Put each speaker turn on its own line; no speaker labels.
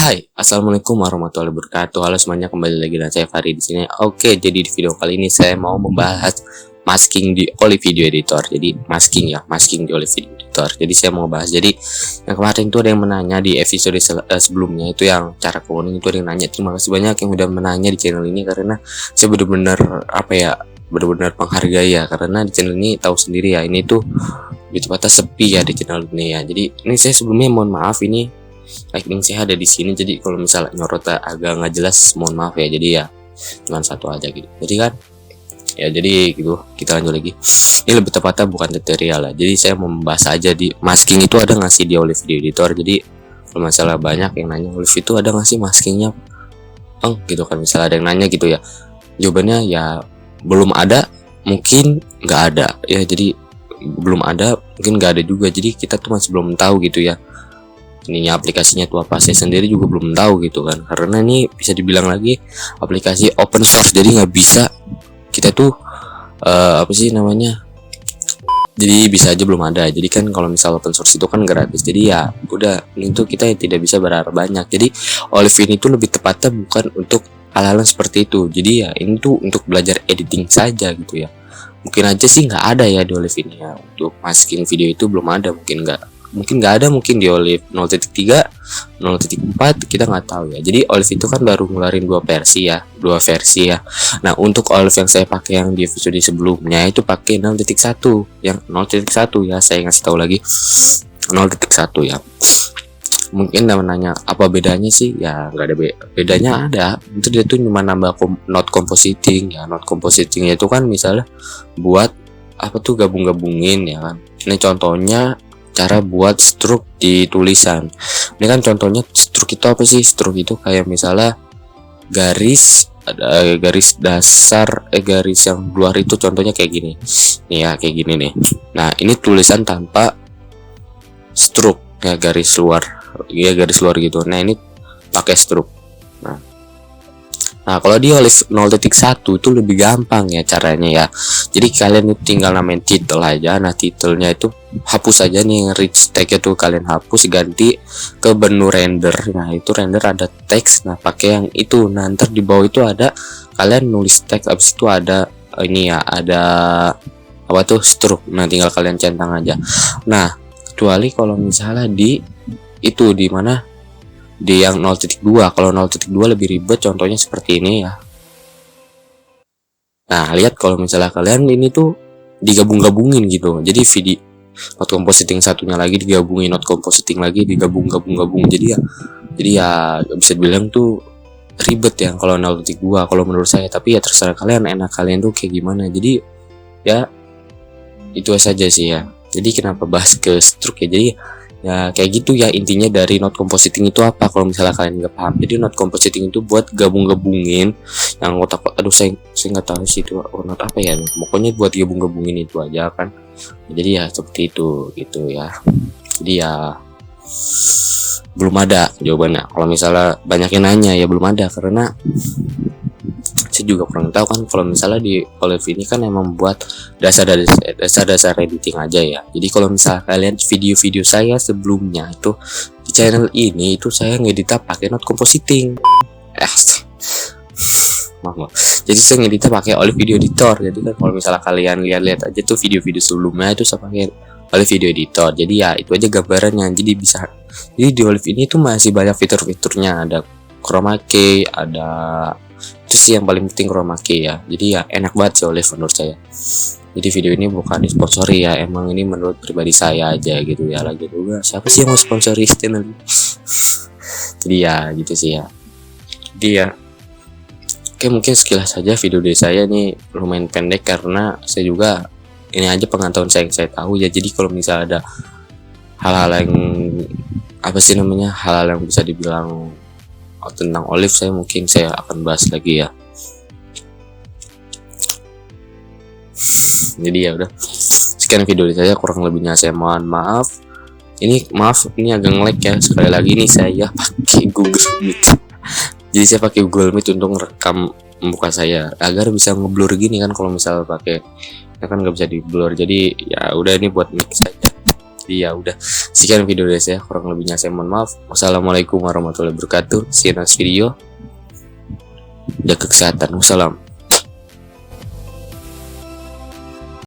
Hai, assalamualaikum warahmatullahi wabarakatuh. Halo semuanya, kembali lagi dengan saya Fahri di sini. Oke, jadi di video kali ini saya mau membahas masking di Olive Video Editor. Jadi masking di Olive Video Editor. Jadi saya mau bahas. Jadi yang kemarin itu ada yang menanya di episode sebelumnya itu yang cara cloning itu ada yang nanya. Terima kasih banyak yang udah menanya di channel ini karena saya benar-benar benar-benar menghargai ya, karena di channel ini tahu sendiri ya, ini tuh lebih tepatnya sepi ya di channel ini ya. Jadi ini saya sebelumnya mohon maaf, ini lighting saya ada di sini, jadi kalau misalnya nyorot agak nggak jelas mohon maaf ya. Jadi ya cuman satu aja gitu. Jadi kan ya, jadi gitu, kita lanjut lagi. Ini lebih tepatnya bukan tutorial lah, jadi saya mau membahas aja di masking itu ada nggak sih di Olive Video Editor. Jadi kalau masalah banyak yang nanya Olive itu ada nggak sih maskingnya gitu kan, misalnya ada yang nanya gitu ya, jawabannya ya belum ada, mungkin nggak ada ya. Jadi belum ada, mungkin nggak ada juga, jadi kita tuh masih belum tahu gitu ya ininya aplikasinya tuh apa. Saya sendiri juga belum tahu gitu kan, karena ini bisa dibilang lagi aplikasi open source, jadi nggak bisa kita tuh apa sih namanya, jadi bisa aja belum ada. Jadi kan kalau misal open source itu kan gratis, jadi ya udah, itu kita tidak bisa berharap banyak. Jadi Olive ini tuh lebih tepatnya bukan untuk hal-hal seperti itu. Jadi ya ini tuh untuk belajar editing saja gitu ya. Mungkin aja sih nggak ada ya di Olive ini ya, untuk masking video itu belum ada, mungkin nggak ada, mungkin di Olive 0.3 0.4 kita nggak tahu ya. Jadi Olive itu kan baru ngeluarin dua versi ya. Nah, untuk Olive yang saya pakai yang di episode sebelumnya itu pakai 0.1, yang 0.1 ya, saya ngasih tahu lagi 0.1 ya. Mungkin namanya apa bedanya sih ya, nggak ada bedanya. Ada itu, dia tuh cuma nambah not compositing ya. Not compositing itu kan misalnya buat apa tuh, gabungin ya kan. Ini contohnya cara buat stroke di tulisan. Ini kan contohnya stroke itu apa sih? Stroke itu kayak misalnya garis, ada garis dasar, garis yang luar itu contohnya kayak gini nih ya, kayak gini nih. Nah, ini tulisan tanpa stroke ya, garis luar ya, garis luar gitu. Nah, ini pakai stroke. Nah, kalau di Olive 0.1 itu lebih gampang ya caranya ya. Jadi kalian tinggal namain title aja. Nah, titelnya itu hapus aja nih, rich tag itu kalian hapus, ganti ke menu render. Nah, itu render ada teks. Nah, pakai yang itu. Nah, ntar di bawah itu ada kalian nulis teks, abis itu ada ini ya, ada apa tuh, stroke. Nah, tinggal kalian centang aja. Nah, kecuali kalau misalnya di itu di mana, di yang 0.2. Kalau 0.2 lebih ribet, contohnya seperti ini ya. Nah, lihat kalau misalnya kalian ini tuh digabung-gabungin gitu. Jadi video not compositing satunya lagi digabungin, not compositing lagi digabung. Jadi ya bisa dibilang tuh ribet ya kalau 0.2 kalau menurut saya. Tapi ya terserah kalian, enak kalian tuh kayak gimana. Jadi ya itu saja sih ya. Jadi kenapa bahas ke stroke ya, jadi ya kayak gitu ya intinya dari not compositing itu apa, kalau misalnya kalian nggak paham. Jadi not compositing itu buat gabung-gabungin yang otak, aduh saya nggak tahu sih itu not apa ya, pokoknya buat gabung-gabungin itu aja kan. Jadi ya seperti itu gitu ya. Jadi ya belum ada jawabannya. Kalau misalnya banyak yang nanya ya belum ada, karena saya juga kurang tahu kan. Kalau misalnya di Olive ini kan emang buat dasar editing aja ya. Jadi kalau misalnya kalian video-video saya sebelumnya itu di channel ini itu saya ngeditnya pakai not compositing. Maaf. Jadi saya ngeditnya pakai Olive Video Editor. Jadi kan kalau misalnya kalian lihat aja tuh video-video sebelumnya itu saya pakai Olive Video Editor. Jadi ya itu aja gambarannya. Jadi bisa. Jadi di Olive ini tuh masih banyak fitur-fiturnya, ada chroma key, ada itu sih yang paling penting, chroma key ya. Jadi ya enak banget sih Olive menurut saya. Jadi video ini bukan disponsori ya, emang ini menurut pribadi saya aja gitu ya. Lagi juga siapa sih yang mau sponsori channel ini? Jadi ya gitu sih ya. Jadi ya oke, mungkin sekilas saja video dari saya ini, lumayan pendek karena saya juga ini aja pengetahuan saya yang saya tahu ya. Jadi kalau misalnya ada hal-hal yang apa sih namanya, hal-hal yang bisa dibilang tentang Olive, saya akan bahas lagi ya. Jadi ya udah, sekian video dari saya, kurang lebihnya saya mohon maaf. Ini agak nge-lag ya. Sekali lagi nih saya pakai Google Meet. Jadi saya pakai Google Meet untuk merekam muka saya agar bisa ngeblur gini kan. Kalau misalnya pakai ya kan nggak bisa di blur. Jadi ya udah, ini buat mic saja. Jadi Jadi ya udah, sekian video dari saya, kurang lebihnya saya mohon maaf. Wassalamualaikum warahmatullahi wabarakatuh. See you next video. Jaga kesehatan. Wassalam.